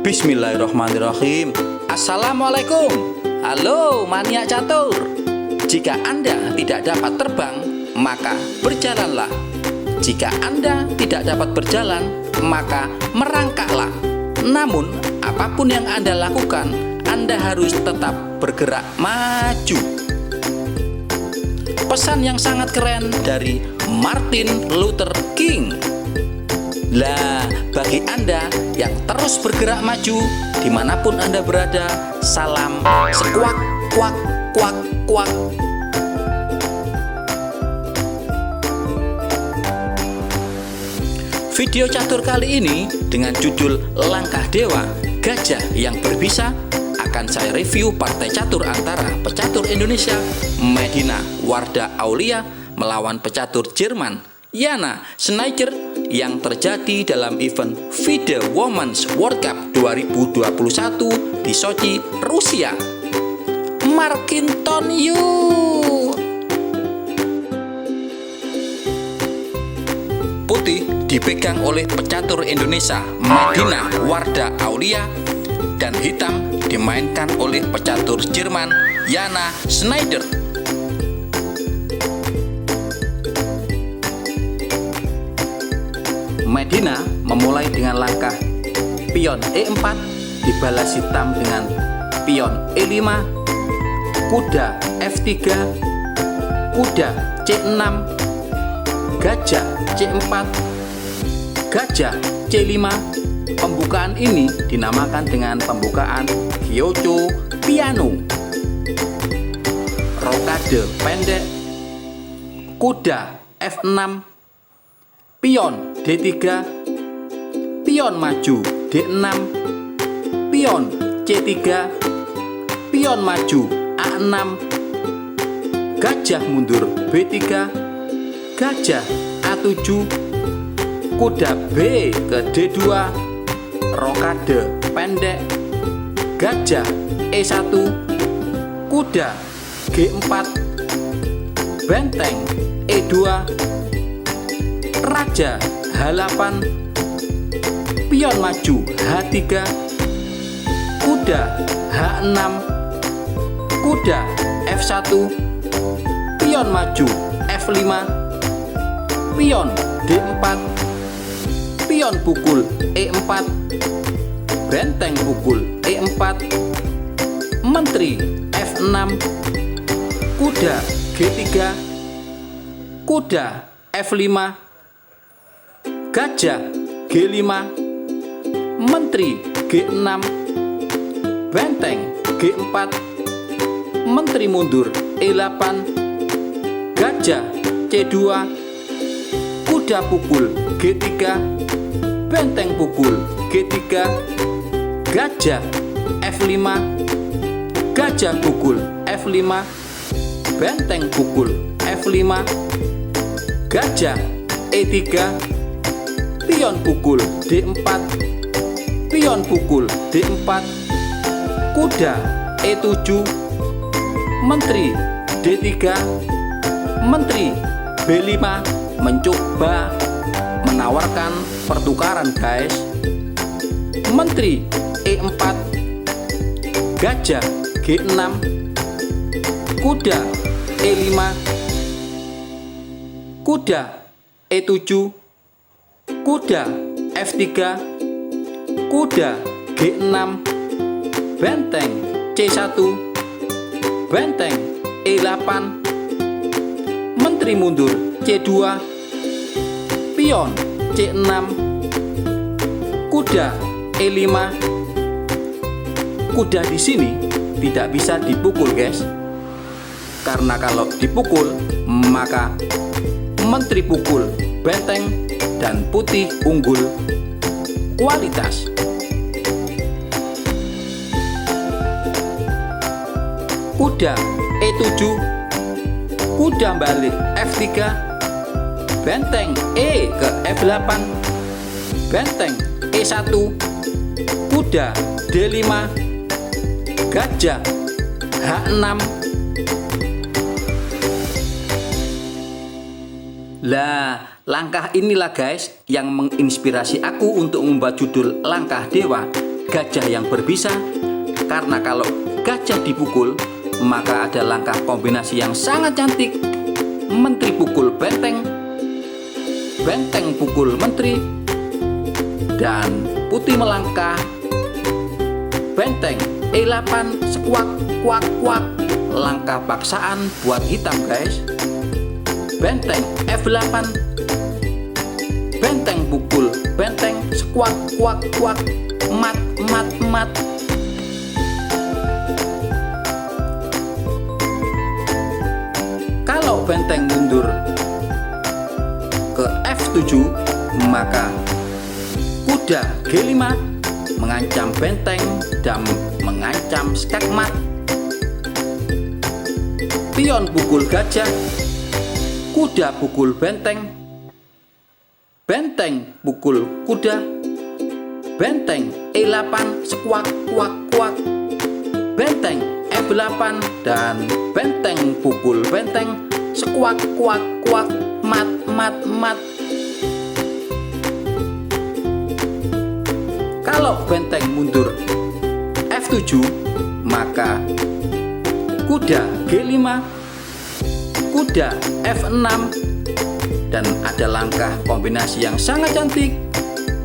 Bismillahirrahmanirrahim. Assalamualaikum. Halo mania catur. Jika Anda tidak dapat terbang, maka berjalanlah. Jika Anda tidak dapat berjalan, maka merangkaklah. Namun, apapun yang Anda lakukan, Anda harus tetap bergerak maju. Pesan yang sangat keren dari Martin Luther King. Lah, bagi Anda yang terus bergerak maju dimanapun Anda berada, salam sekuak, kuak, kuak, kuak. Video catur kali ini dengan judul Langkah Dewa, Gajah yang Berbisa akan saya review partai catur antara pecatur Indonesia Medina Wardah Aulia melawan pecatur Jerman Jana Schneider yang terjadi dalam event FIDE Women's World Cup 2021 di Sochi, Rusia. Markinton Yu. Putih dipegang oleh pecatur Indonesia Medina Wardah Aulia dan hitam dimainkan oleh pecatur Jerman Jana Schneider. Medina memulai dengan langkah pion E4 dibalas hitam dengan pion E5, kuda F3, kuda C6, gajah C4, gajah C5. Pembukaan ini dinamakan dengan pembukaan Gyuto Piano. Rokade pendek, kuda F6, pion D3, pion maju D6, pion C3, pion maju A6, gajah mundur B3, gajah A7, kuda B ke D2, rokade pendek, gajah E1, kuda G4, benteng E2, raja H8, pion maju H3, kuda H6, kuda F1, pion maju F5, pion D4, pion pukul E4, benteng pukul E4, menteri F6, kuda G3, kuda F5, gajah G5, menteri G6, benteng G4, menteri mundur E8, gajah C2, kuda pukul G3, benteng pukul G3, gajah F5, gajah pukul F5, benteng pukul F5, gajah E3, pion pukul D4, pion pukul D4, kuda E7, menteri D3, menteri B5, mencoba menawarkan pertukaran guys. Menteri E4, gajah G6, kuda E5, kuda E7, kuda F3, kuda G6, benteng C1, benteng E8, menteri mundur C2, pion C6, kuda E5. Kuda di sini tidak bisa dipukul, guys. Karena kalau dipukul, maka menteri pukul benteng dan putih unggul kualitas. Kuda E7, kuda balik F3, benteng E ke F8, benteng E1, kuda D5, gajah H6. Lah, langkah inilah guys yang menginspirasi aku untuk membuat judul Langkah Dewa, Gajah yang Berbisa. Karena kalau gajah dipukul, maka ada langkah kombinasi yang sangat cantik. Menteri pukul benteng, benteng pukul menteri, dan putih melangkah. Benteng E8 sekuak kuak kuak, langkah paksaan buat hitam guys. Benteng F8, benteng pukul benteng sekuak kuak kuak, mat mat mat. Kalau benteng mundur ke F7, maka kuda G5 mengancam benteng dan mengancam skakmat. Pion pukul gajah, kuda pukul benteng, benteng pukul kuda, benteng E8 sekuak kuak kuak, benteng F8 dan benteng pukul benteng sekuak kuak kuak, mat mat mat. Kalau benteng mundur F7, maka kuda G5, kuda F6, dan ada langkah kombinasi yang sangat cantik.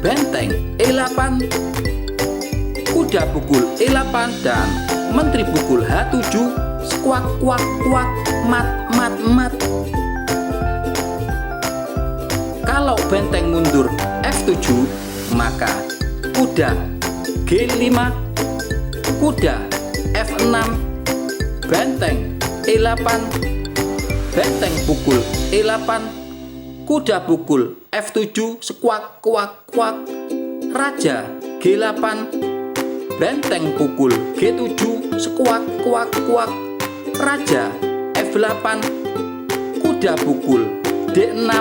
Benteng E8, kuda pukul E8 dan menteri pukul H7, sekuak kuak kuak, mat mat mat. Kalau benteng mundur F7, maka kuda G5, kuda F6, benteng E8, benteng pukul E8, kuda pukul F7 sekuak kuak kuak, raja G8, benteng pukul G7 sekuak kuak kuak, raja F8, kuda pukul D6,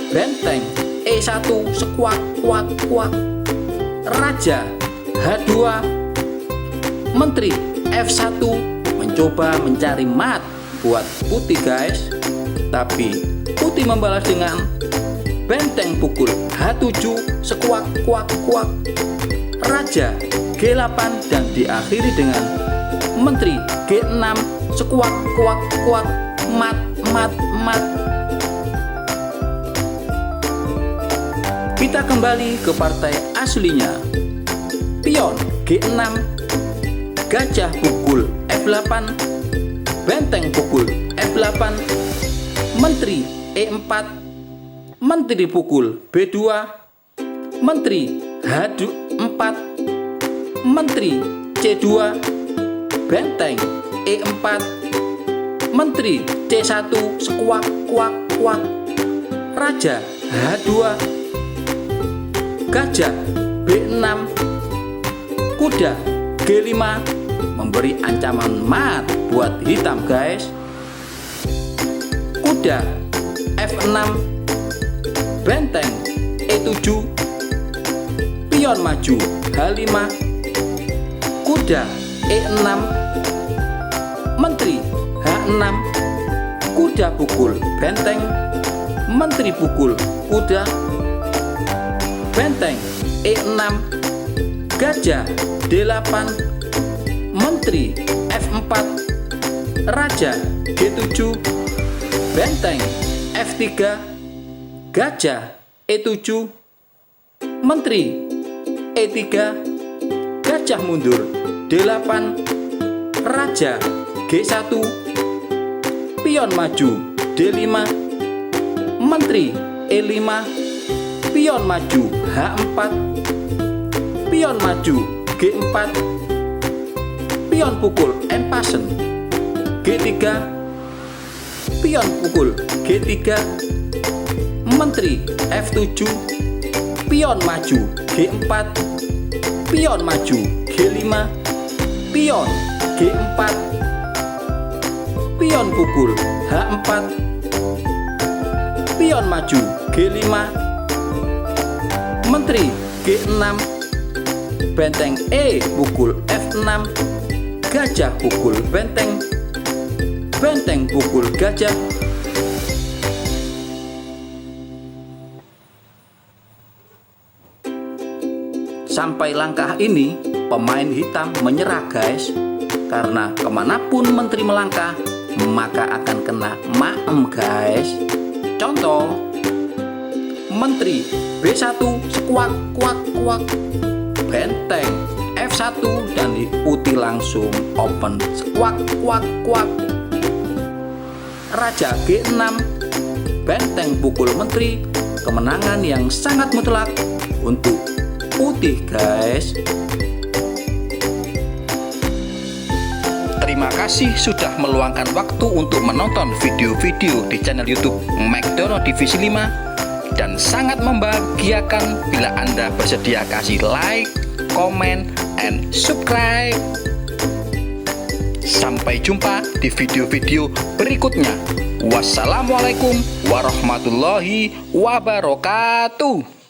benteng E1 sekuak kuak kuak, raja H2, menteri F1 mencoba mencari mat buat putih guys, tapi putih membalas dengan benteng pukul H7 sekuak kuak kuak, raja G8, dan diakhiri dengan menteri G6 sekuak kuak kuak, mat mat mat. Kita kembali ke partai aslinya. Pion G6, gajah pukul F8, benteng pukul F8, menteri E4, menteri pukul B2, menteri H4, menteri C2, benteng E4, menteri C1 sekuak kuak kuak, raja H2, gajah B6, kuda G5 memberi ancaman mat buat hitam guys. Kuda F6, benteng E7, pion maju H5, kuda E6, menteri H6, kuda pukul benteng, menteri pukul kuda, benteng E6, Gajah D8, Menteri F4, Raja G7, Benteng F3, Gajah E7, Menteri E3, Gajah mundur D8, Raja G1, Pion maju D5, Menteri E5, Pion maju H4, Pion maju G4, Pion pukul en passant G3, Pion pukul G3, Menteri F7, Pion maju G4, Pion maju G5, Pion G4, Pion pukul H4, Pion maju G5, Menteri G6, Benteng E pukul F6, Gajah pukul benteng, Benteng pukul gajah. Sampai langkah ini pemain hitam menyerah guys, karena kemanapun menteri melangkah maka akan kena maem guys. Contoh, Menteri B1 sekuak kuak kuak, Benteng F1 dan diikuti langsung open sekuak kuak kuak. Raja G6, Benteng pukul Menteri, kemenangan yang sangat mutlak untuk putih guys. Terima kasih sudah meluangkan waktu untuk menonton video-video di channel YouTube McDonald Divisi 5, dan sangat membahagiakan bila Anda bersedia kasih like, comment, and subscribe. Sampai jumpa di video-video berikutnya. Wassalamualaikum warahmatullahi wabarakatuh.